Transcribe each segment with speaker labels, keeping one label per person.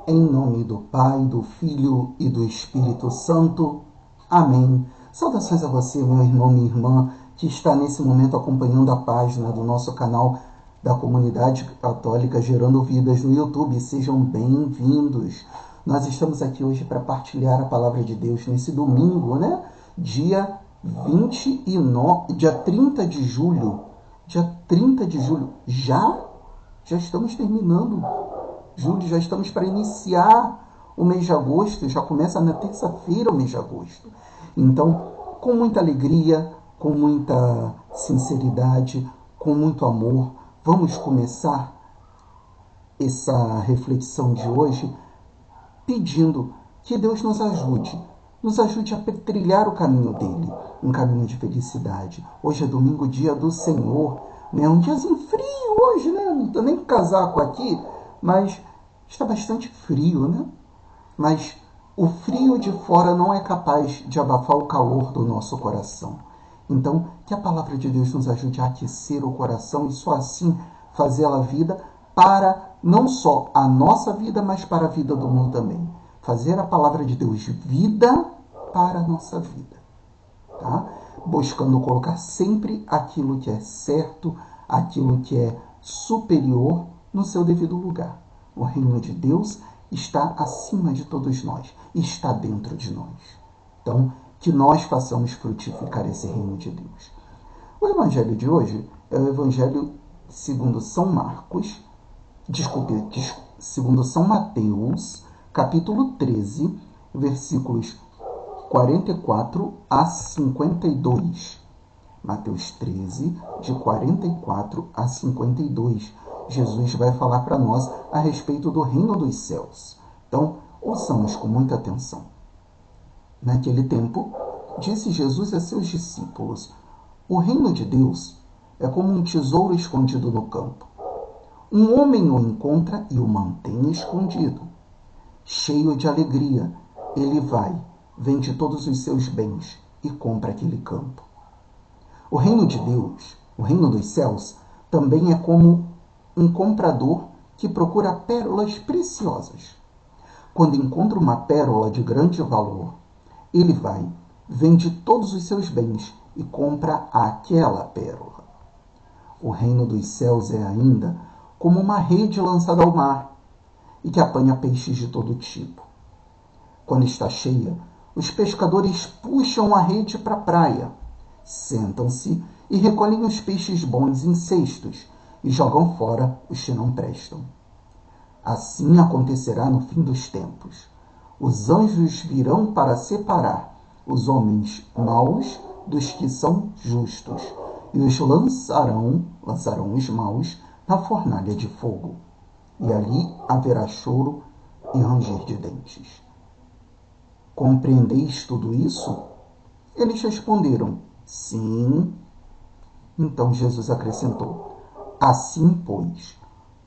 Speaker 1: Em nome do Pai, do Filho e do Espírito Santo. Amém. Saudações a você, meu irmão, minha irmã, que está nesse momento acompanhando a página do nosso canal da Comunidade Católica Gerando Vidas no YouTube. Sejam bem-vindos. Nós estamos aqui hoje para partilhar a Palavra de Deus nesse domingo, né? Dia 30 de julho. Dia 30 de julho. Já estamos terminando julho, já estamos para iniciar o mês de agosto, já começa na terça-feira o mês de agosto. Então, com muita alegria, com muita sinceridade, com muito amor, vamos começar essa reflexão de hoje pedindo que Deus nos ajude a trilhar o caminho dele, um caminho de felicidade. Hoje é domingo, dia do Senhor, né? Um diazinho frio hoje, né? Não estou nem com casaco aqui, mas está bastante frio, né? Mas o frio de fora não é capaz de abafar o calor do nosso coração. Então, que a palavra de Deus nos ajude a aquecer o coração e só assim fazê-la vida para não só a nossa vida, mas para a vida do mundo também. Fazer a palavra de Deus vida para a nossa vida, tá? Buscando colocar sempre aquilo que é certo, aquilo que é superior no seu devido lugar. O reino de Deus está acima de todos nós, está dentro de nós. Então, que nós façamos frutificar esse reino de Deus. O evangelho de hoje é o evangelho segundo São segundo São Mateus, capítulo 13, versículos 44 a 52. Mateus 13, de 44 a 52. Jesus vai falar para nós a respeito do reino dos céus. Então, ouçamos com muita atenção. Naquele tempo, disse Jesus a seus discípulos: o reino de Deus é como um tesouro escondido no campo. Um homem o encontra e o mantém escondido. Cheio de alegria, ele vai, vende todos os seus bens e compra aquele campo. O reino de Deus, o reino dos céus, também é como um comprador que procura pérolas preciosas. Quando encontra uma pérola de grande valor, ele vai, vende todos os seus bens e compra aquela pérola. O reino dos céus é ainda como uma rede lançada ao mar e que apanha peixes de todo tipo. Quando está cheia, os pescadores puxam a rede para a praia, sentam-se e recolhem os peixes bons em cestos e jogam fora os que não prestam. Assim acontecerá no fim dos tempos. Os anjos virão para separar os homens maus dos que são justos e os lançarão os maus na fornalha de fogo. E ali haverá choro e ranger de dentes. Compreendeis tudo isso? Eles responderam: sim. Então Jesus acrescentou: assim, pois,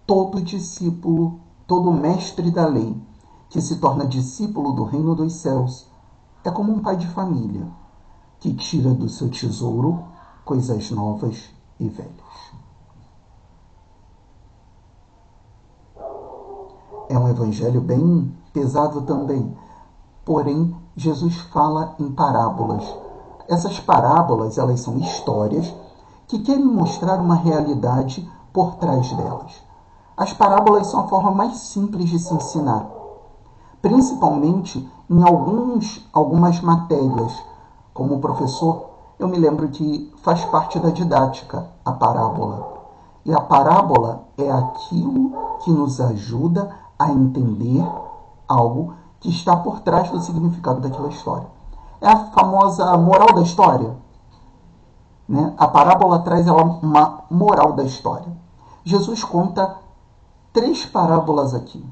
Speaker 1: todo discípulo, todo mestre da lei, que se torna discípulo do reino dos céus, é como um pai de família, que tira do seu tesouro coisas novas e velhas. É um evangelho bem pesado também, porém, Jesus fala em parábolas. Essas parábolas, elas são histórias que querem mostrar uma realidade por trás delas. As parábolas são a forma mais simples de se ensinar, principalmente em algumas matérias. Como professor, eu me lembro que faz parte da didática a parábola. E a parábola é aquilo que nos ajuda a entender algo que está por trás do significado daquela história. É a famosa moral da história, né? A parábola traz uma moral da história. Jesus conta 4 parábolas aqui.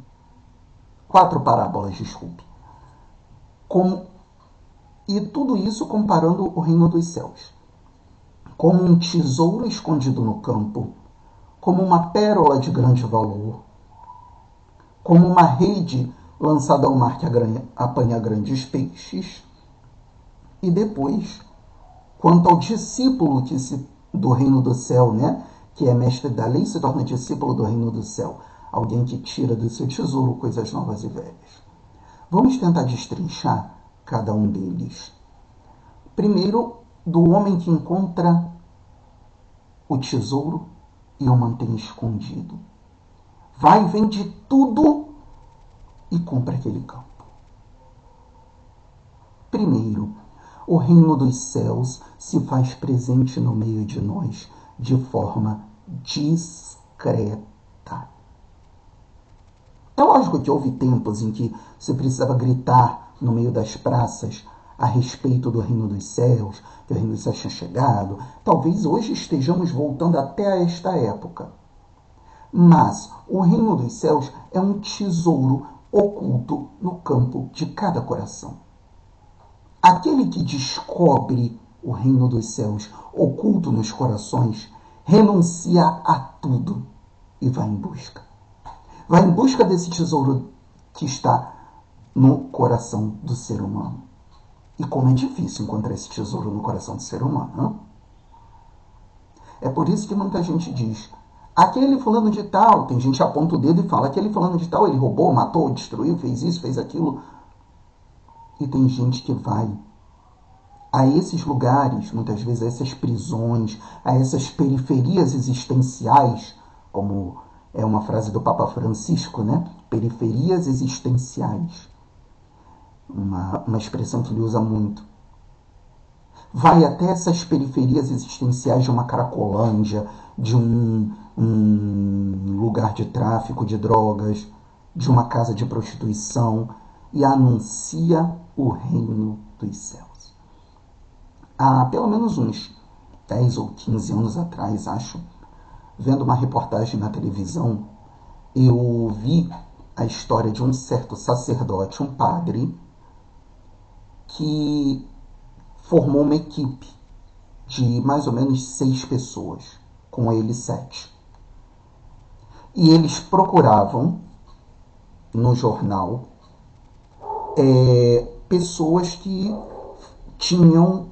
Speaker 1: E tudo isso comparando o reino dos céus. Como um tesouro escondido no campo, como uma pérola de grande valor, como uma rede lançada ao mar que apanha grandes peixes. E depois, quanto ao discípulo do reino do céu, né, que é mestre da lei, se torna discípulo do reino do céu. alguém que tira do seu tesouro coisas novas e velhas. Vamos tentar destrinchar cada um deles. Primeiro, do homem que encontra o tesouro e o mantém escondido. Vai, vende tudo e compra aquele campo. Primeiro, o reino dos céus se faz presente no meio de nós de forma discreta. É lógico que houve tempos em que você precisava gritar no meio das praças a respeito do reino dos céus, que o reino dos céus tinha chegado. Talvez hoje estejamos voltando até a esta época. Mas o reino dos céus é um tesouro oculto no campo de cada coração. Aquele que descobre o reino dos céus oculto nos corações renuncia a tudo e vai em busca. Vai em busca desse tesouro que está no coração do ser humano. E como é difícil encontrar esse tesouro no coração do ser humano, não? É por isso que muita gente diz: aquele fulano de tal, tem gente que aponta o dedo e fala: aquele fulano de tal, ele roubou, matou, destruiu, fez isso, fez aquilo. E tem gente que vai a esses lugares, muitas vezes a essas prisões, a essas periferias existenciais, como é uma frase do Papa Francisco, né? Periferias existenciais. Uma expressão que ele usa muito. Vai até essas periferias existenciais de uma Cracolândia, de um lugar de tráfico de drogas, de uma casa de prostituição, e anuncia o reino dos céus. Há pelo menos uns 10 ou 15 anos atrás, acho, vendo uma reportagem na televisão, eu vi a história de um certo sacerdote, um padre, que formou uma equipe de mais ou menos 6 pessoas, com ele 7. E eles procuravam no jornal pessoas que tinham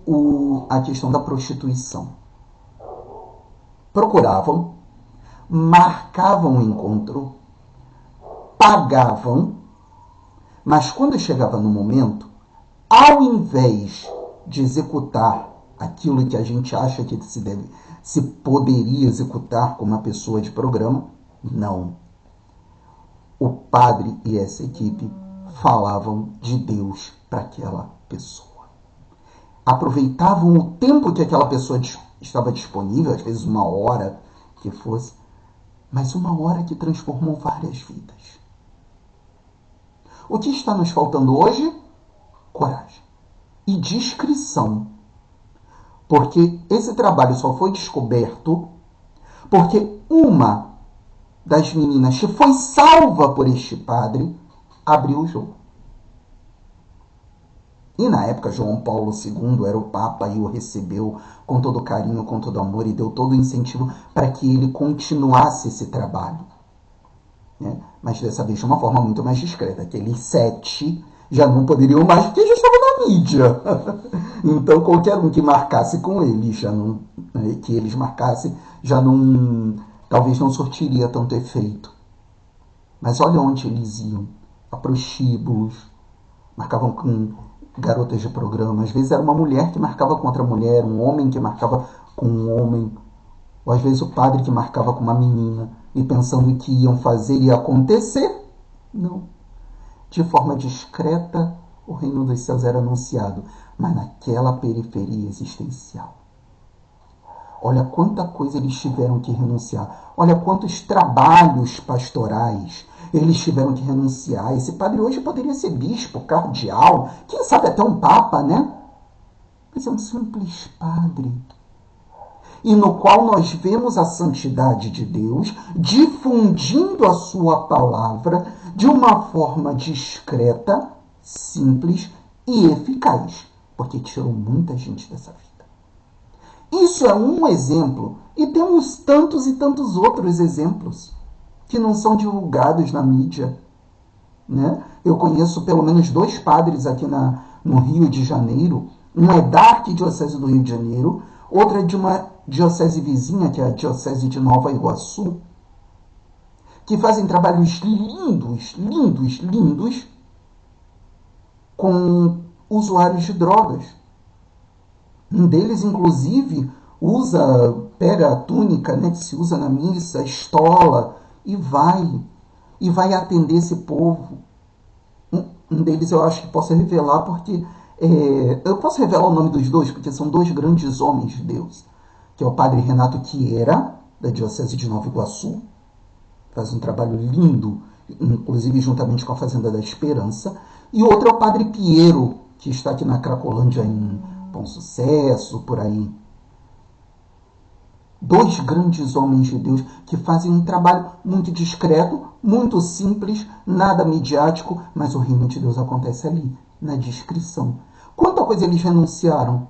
Speaker 1: a questão da prostituição. Procuravam, marcavam o encontro, pagavam, mas quando chegava no momento, ao invés de executar aquilo que a gente acha que se poderia executar com uma pessoa de programa, não. O padre e essa equipe falavam de Deus para aquela pessoa. Aproveitavam o tempo que aquela pessoa estava disponível, às vezes 1 hora que fosse, mas 1 hora que transformou várias vidas. O que está nos faltando hoje? Coragem e discrição. Porque esse trabalho só foi descoberto porque uma das meninas que foi salva por este padre abriu o jogo. E na época João Paulo II era o Papa e o recebeu com todo carinho, com todo amor e deu todo o incentivo para que ele continuasse esse trabalho. Né? Mas dessa vez de uma forma muito mais discreta. Aqueles 7 já não poderiam mais porque já estavam na mídia. Então qualquer um que marcasse com eles, já não, que eles marcassem, já não, talvez não surtiria tanto efeito. Mas olha onde eles iam. A prostíbulos, marcavam com garotas de programa. Às vezes era uma mulher que marcava com outra mulher, um homem que marcava com um homem, ou às vezes o padre que marcava com uma menina, e pensando que iam fazer e acontecer. Não. De forma discreta, o reino dos céus era anunciado, mas naquela periferia existencial. Olha quanta coisa eles tiveram que renunciar. Olha quantos trabalhos pastorais eles tiveram que renunciar. Esse padre hoje poderia ser bispo, cardeal, quem sabe até um papa, né? Mas é um simples padre. E no qual nós vemos a santidade de Deus difundindo a sua palavra de uma forma discreta, simples e eficaz, porque tirou muita gente dessa vida. Isso é um exemplo, e temos tantos e tantos outros exemplos que não são divulgados na mídia. Né? Eu conheço pelo menos 2 padres aqui no Rio de Janeiro. Um é da Arquidiocese do Rio de Janeiro, outra é de uma diocese vizinha, que é a Diocese de Nova Iguaçu, que fazem trabalhos lindos, lindos, lindos com usuários de drogas. Um deles, inclusive, pega a túnica, né, que se usa na missa, estola, e vai atender esse povo. Um deles eu acho que posso revelar, porque eu posso revelar o nome dos dois, porque são dois grandes homens de Deus, que é o padre Renato Quieira, da Diocese de Nova Iguaçu, faz um trabalho lindo, inclusive juntamente com a Fazenda da Esperança, e o outro é o padre Piero, que está aqui na Cracolândia, em Bom Sucesso, por aí. Dois grandes homens de Deus que fazem um trabalho muito discreto, muito simples, nada midiático, mas o reino de Deus acontece ali, na discrição. Quanta coisa eles renunciaram.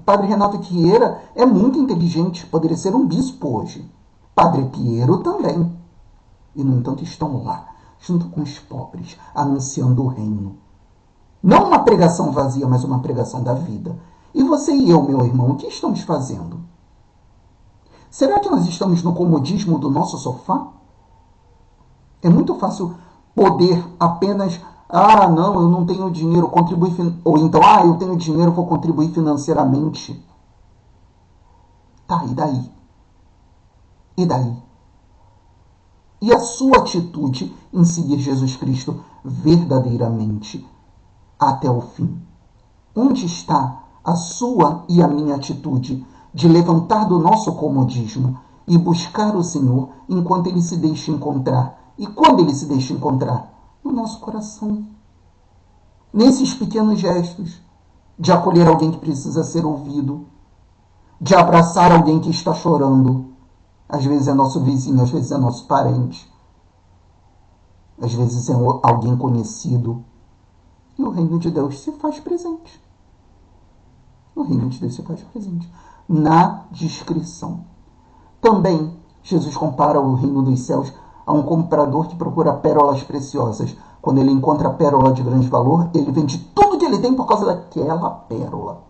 Speaker 1: Padre Renato Quieira é muito inteligente, poderia ser um bispo hoje. Padre Piero também. E, no entanto, estão lá, junto com os pobres, anunciando o reino. Não uma pregação vazia, mas uma pregação da vida. E você e eu, meu irmão, o que estamos fazendo? Será que nós estamos no comodismo do nosso sofá? É muito fácil poder apenas... não, eu não tenho dinheiro, contribuir... Ou então, eu tenho dinheiro, vou contribuir financeiramente. Tá, e daí? E daí? E a sua atitude em seguir Jesus Cristo verdadeiramente até o fim? Onde está a sua e a minha atitude de levantar do nosso comodismo e buscar o Senhor enquanto Ele se deixa encontrar? E quando Ele se deixa encontrar? No nosso coração. Nesses pequenos gestos de acolher alguém que precisa ser ouvido, de abraçar alguém que está chorando. Às vezes é nosso vizinho, às vezes é nosso parente, às vezes é alguém conhecido. E o reino de Deus se faz presente. O reino de Deus se faz presente. Na discrição. Também, Jesus compara o reino dos céus a um comprador que procura pérolas preciosas. Quando ele encontra a pérola de grande valor, ele vende tudo que ele tem por causa daquela pérola.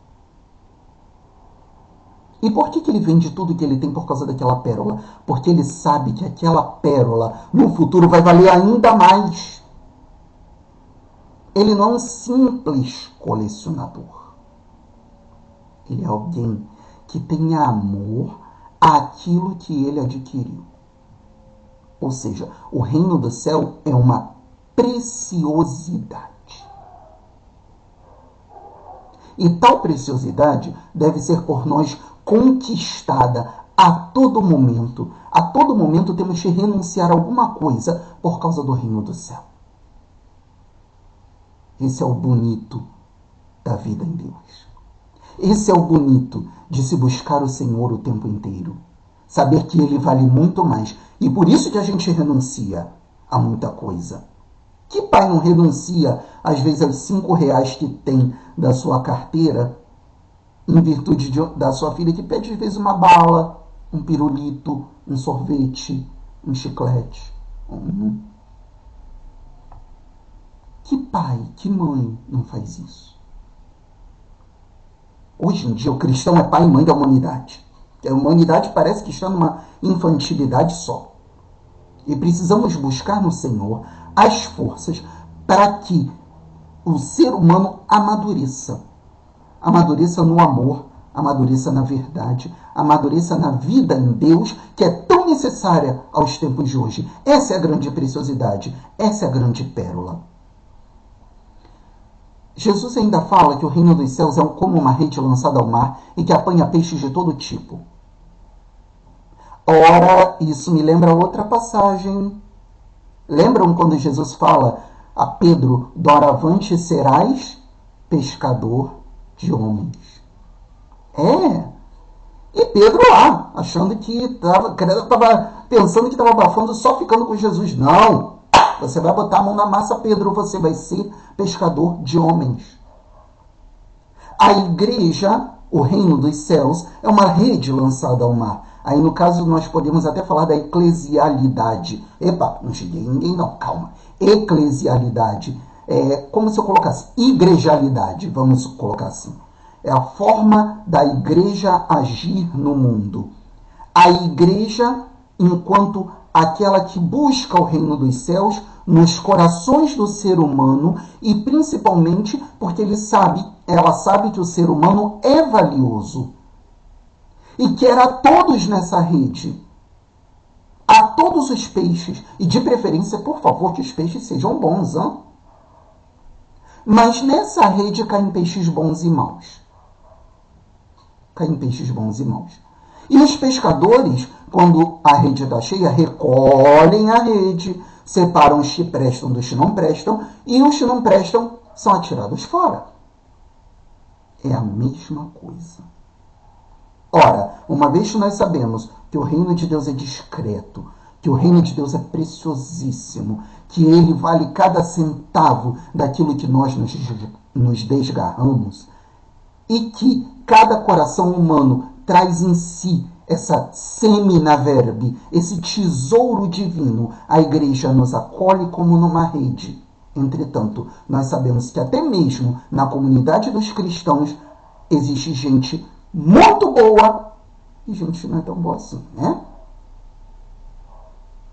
Speaker 1: E por que ele vende tudo que ele tem por causa daquela pérola? Porque ele sabe que aquela pérola, no futuro, vai valer ainda mais. Ele não é um simples colecionador. Ele é alguém que tem amor àquilo que ele adquiriu. Ou seja, o reino do céu é uma preciosidade. E tal preciosidade deve ser por nós conquistada a todo momento. A todo momento temos que renunciar a alguma coisa por causa do reino do céu. Esse é o bonito da vida em Deus. Esse é o bonito de se buscar o Senhor o tempo inteiro. Saber que Ele vale muito mais. E por isso que a gente renuncia a muita coisa. Que pai não renuncia, às vezes, aos 5 reais que tem da sua carteira, em virtude da sua filha, que pede, às vezes, uma bala, um pirulito, um sorvete, um chiclete? Que pai, que mãe não faz isso? Hoje em dia, o cristão é pai e mãe da humanidade. A humanidade parece que está numa infantilidade só. E precisamos buscar no Senhor as forças para que o ser humano amadureça. Amadureça no amor, amadureça na verdade, amadureça na vida em Deus, que é tão necessária aos tempos de hoje. Essa é a grande preciosidade, essa é a grande pérola. Jesus ainda fala que o reino dos céus é como uma rede lançada ao mar e que apanha peixes de todo tipo. Ora, isso me lembra outra passagem. Lembram quando Jesus fala a Pedro, doravante serás pescador de homens? E Pedro lá, achando que estava pensando que estava abafando só ficando com Jesus. Não, você vai botar a mão na massa, Pedro, você vai ser pescador de homens. A igreja, o reino dos céus, é uma rede lançada ao mar. Aí, no caso, nós podemos até falar da eclesialidade. Epa, não cheguei a ninguém, não, calma. Eclesialidade. É como se eu colocasse igrejalidade, vamos colocar assim. É a forma da igreja agir no mundo. A igreja, enquanto aquela que busca o reino dos céus nos corações do ser humano e principalmente porque ela sabe que o ser humano é valioso e quer a todos nessa rede, a todos os peixes, e de preferência, por favor, que os peixes sejam bons, hein? Mas nessa rede caem peixes bons e maus. Caem peixes bons e maus. E os pescadores, quando a rede está cheia, recolhem a rede, separam os que prestam dos que não prestam, e os que não prestam são atirados fora. É a mesma coisa. Ora, uma vez que nós sabemos que o reino de Deus é discreto, que o reino de Deus é preciosíssimo, que ele vale cada centavo daquilo que nós nos desgarramos, e que cada coração humano traz em si essa semina verbe, esse tesouro divino, a igreja nos acolhe como numa rede. Entretanto, nós sabemos que até mesmo na comunidade dos cristãos existe gente muito boa e gente não é tão boa assim, né?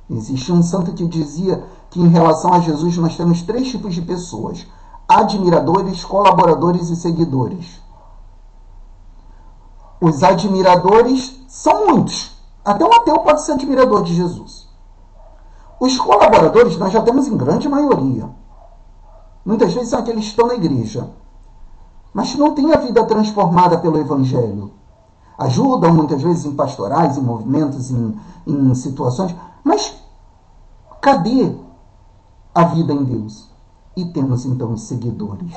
Speaker 1: Existe um santo que dizia que em relação a Jesus nós temos 3 tipos de pessoas: admiradores, colaboradores e seguidores. Os admiradores são muitos. Até um ateu pode ser admirador de Jesus. Os colaboradores nós já temos em grande maioria. Muitas vezes são aqueles que estão na igreja, mas que não têm a vida transformada pelo Evangelho. Ajudam muitas vezes em pastorais, em movimentos, em situações, mas cadê a vida em Deus? E temos então os seguidores.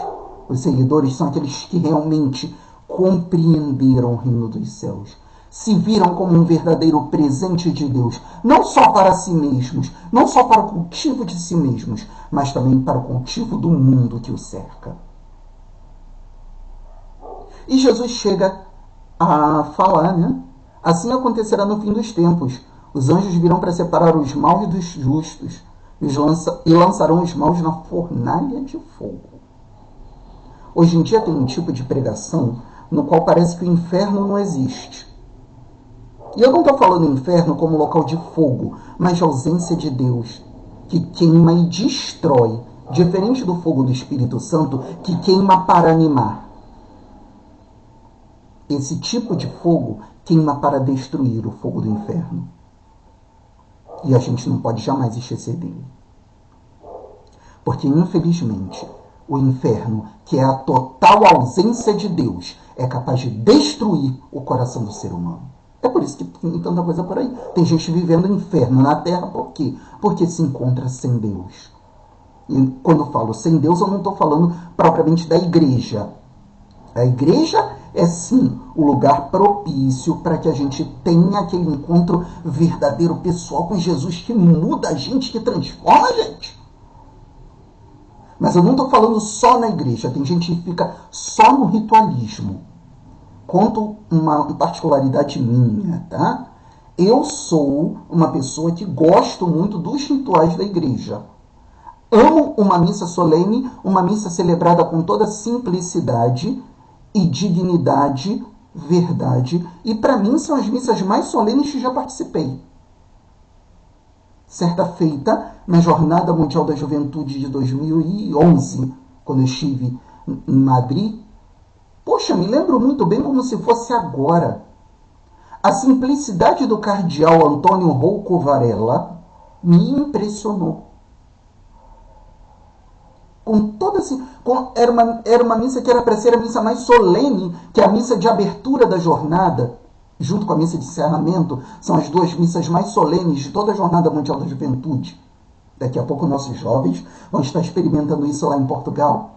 Speaker 1: Os seguidores são aqueles que realmente compreenderam o reino dos céus, se viram como um verdadeiro presente de Deus, não só para si mesmos, não só para o cultivo de si mesmos, mas também para o cultivo do mundo que o cerca. E Jesus chega a falar, né? Assim acontecerá no fim dos tempos. Os anjos virão para separar os maus dos justos e lançarão os maus na fornalha de fogo. Hoje em dia tem um tipo de pregação no qual parece que o inferno não existe. E eu não estou falando inferno como local de fogo, mas de ausência de Deus, que queima e destrói, diferente do fogo do Espírito Santo, que queima para animar. Esse tipo de fogo queima para destruir, o fogo do inferno. E a gente não pode jamais esquecer dele. Porque, infelizmente, o inferno, que é a total ausência de Deus, é capaz de destruir o coração do ser humano. É por isso que tem tanta coisa por aí. Tem gente vivendo o inferno na terra, por quê? Porque se encontra sem Deus. E quando eu falo sem Deus, eu não estou falando propriamente da igreja. A igreja é sim o lugar propício para que a gente tenha aquele encontro verdadeiro, pessoal, com Jesus, que muda a gente, que transforma a gente. Mas eu não estou falando só na igreja. Tem gente que fica só no ritualismo. Conto uma particularidade minha, tá? Eu sou uma pessoa que gosto muito dos rituais da igreja. Amo uma missa solene, uma missa celebrada com toda simplicidade e dignidade, verdade. E para mim são as missas mais solenes que já participei. Certa feita, na Jornada Mundial da Juventude de 2011, quando eu estive em Madrid, poxa, me lembro muito bem como se fosse agora. A simplicidade do cardeal Antônio Rouco Varela me impressionou. Era uma missa que era para ser a missa mais solene, que é a missa de abertura da jornada, junto com a missa de encerramento. São as 2 missas mais solenes de toda a Jornada Mundial da Juventude. Daqui a pouco nossos jovens vão estar experimentando isso lá em Portugal.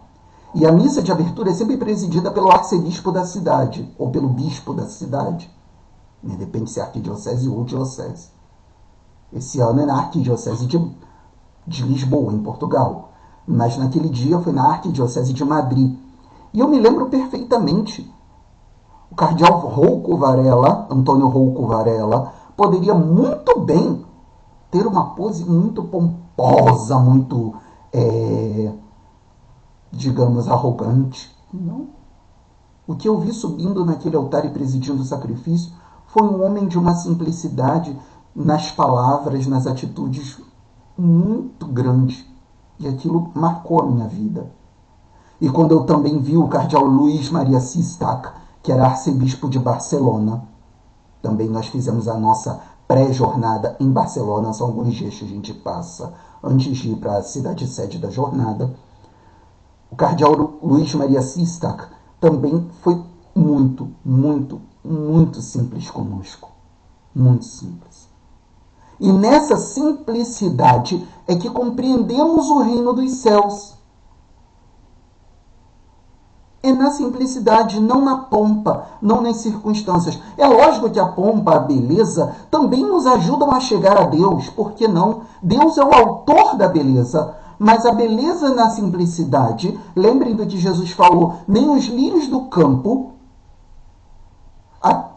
Speaker 1: E a missa de abertura é sempre presidida pelo arcebispo da cidade, ou pelo bispo da cidade. Depende se é arquidiocese ou diocese. Esse ano é na arquidiocese de Lisboa, em Portugal. Mas naquele dia foi na arquidiocese de Madrid. E eu me lembro perfeitamente. O cardeal Rouco Varela, Antônio Rouco Varela, poderia muito bem ter uma pose muito pomposa, muito, digamos, arrogante. Não. O que eu vi subindo naquele altar e presidindo o sacrifício foi um homem de uma simplicidade nas palavras, nas atitudes muito grande. E aquilo marcou a minha vida. E quando eu também vi o cardeal Luís Maria Sistac, que era arcebispo de Barcelona, também nós fizemos a nossa pré-jornada em Barcelona, são alguns dias que a gente passa antes de ir para a cidade sede da jornada. O cardeal Luís Maria Sistac também foi muito, muito, muito simples conosco. Muito simples. E nessa simplicidade é que compreendemos o reino dos céus. É na simplicidade, não na pompa, não nas circunstâncias. É lógico que a pompa, a beleza, também nos ajudam a chegar a Deus. Por que não? Deus é o autor da beleza. Mas a beleza na simplicidade, lembrem do que Jesus falou, nem os lírios do campo,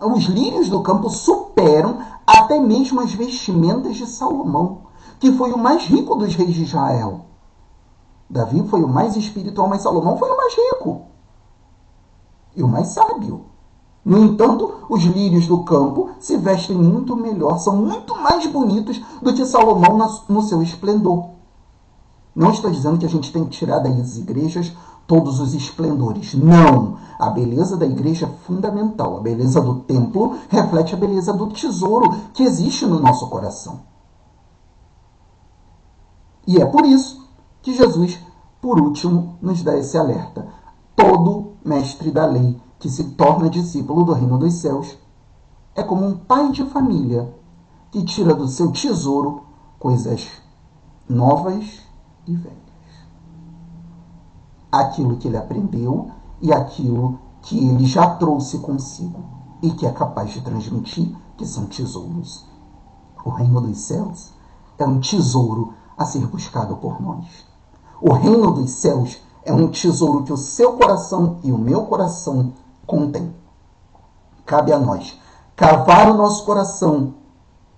Speaker 1: os lírios do campo superam até mesmo as vestimentas de Salomão, que foi o mais rico dos reis de Israel. Davi foi o mais espiritual, mas Salomão foi o mais rico e o mais sábio. No entanto, os lírios do campo se vestem muito melhor, são muito mais bonitos do que Salomão no seu esplendor. Não estou dizendo que a gente tem que tirar das igrejas todos os esplendores. Não! A beleza da igreja é fundamental. A beleza do templo reflete a beleza do tesouro que existe no nosso coração. E é por isso que Jesus, por último, nos dá esse alerta. Todo mestre da lei que se torna discípulo do reino dos céus é como um pai de família que tira do seu tesouro coisas novas e velhas. Aquilo que ele aprendeu e aquilo que ele já trouxe consigo e que é capaz de transmitir, que são tesouros. O reino dos céus é um tesouro a ser buscado por nós. O reino dos céus é um tesouro que o seu coração e o meu coração contém. Cabe a nós cavar o nosso coração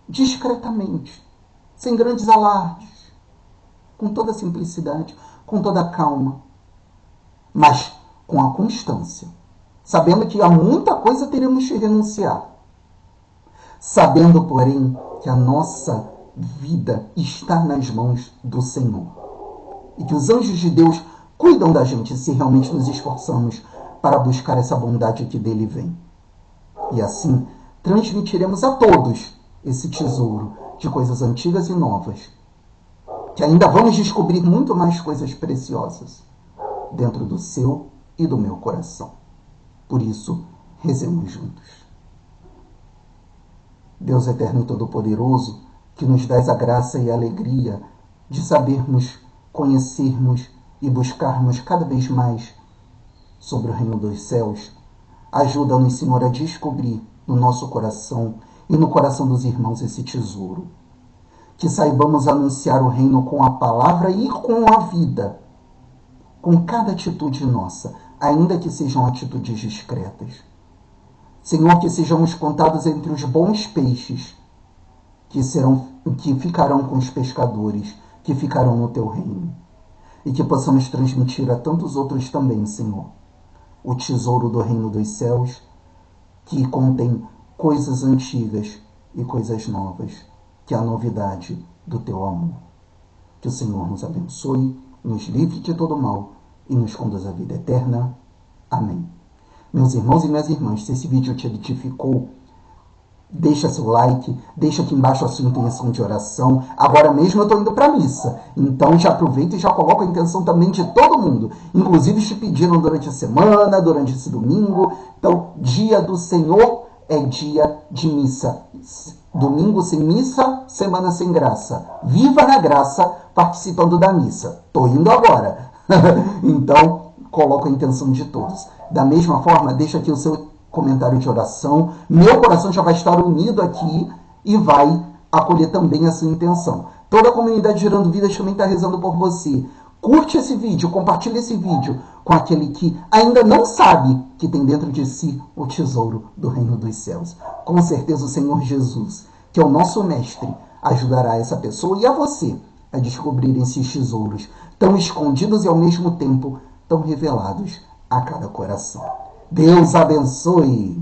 Speaker 1: discretamente, sem grandes alardes, com toda a simplicidade, com toda a calma, mas com a constância, sabendo que a muita coisa teremos de renunciar, sabendo, porém, que a nossa vida está nas mãos do Senhor e que os anjos de Deus cuidam da gente se realmente nos esforçamos para buscar essa bondade que dele vem. E assim transmitiremos a todos esse tesouro de coisas antigas e novas, que ainda vamos descobrir muito mais coisas preciosas dentro do seu e do meu coração. Por isso, rezemos juntos. Deus eterno e todo-poderoso, que nos dás a graça e a alegria de sabermos, conhecermos e buscarmos cada vez mais sobre o reino dos céus, ajuda-nos, Senhor, a descobrir no nosso coração e no coração dos irmãos esse tesouro. Que saibamos anunciar o reino com a palavra e com a vida, com cada atitude nossa, ainda que sejam atitudes discretas. Senhor, que sejamos contados entre os bons peixes que ficarão com os pescadores, que ficarão no teu reino. E que possamos transmitir a tantos outros também, Senhor, o tesouro do reino dos céus, que contém coisas antigas e coisas novas, que é a novidade do teu amor. Que o Senhor nos abençoe, nos livre de todo mal e nos conduza à vida eterna. Amém. Meus irmãos e minhas irmãs, se esse vídeo te edificou, deixa seu like, deixa aqui embaixo a sua intenção de oração. Agora mesmo eu estou indo para a missa, então já aproveita e já coloca a intenção também de todo mundo. Inclusive te pediram durante a semana, durante esse domingo. Então, dia do Senhor é dia de missa. Domingo sem missa, semana sem graça. Viva na graça participando da missa. Estou indo agora. Então, coloca a intenção de todos. Da mesma forma, deixa aqui o seu comentário de oração. Meu coração já vai estar unido aqui e vai acolher também a sua intenção. Toda a comunidade Gerando Vidas também está rezando por você. Curte esse vídeo, compartilhe esse vídeo com aquele que ainda não sabe que tem dentro de si o tesouro do reino dos céus. Com certeza o Senhor Jesus, que é o nosso mestre, ajudará essa pessoa e a você a descobrir esses tesouros tão escondidos e ao mesmo tempo tão revelados a cada coração. Deus abençoe!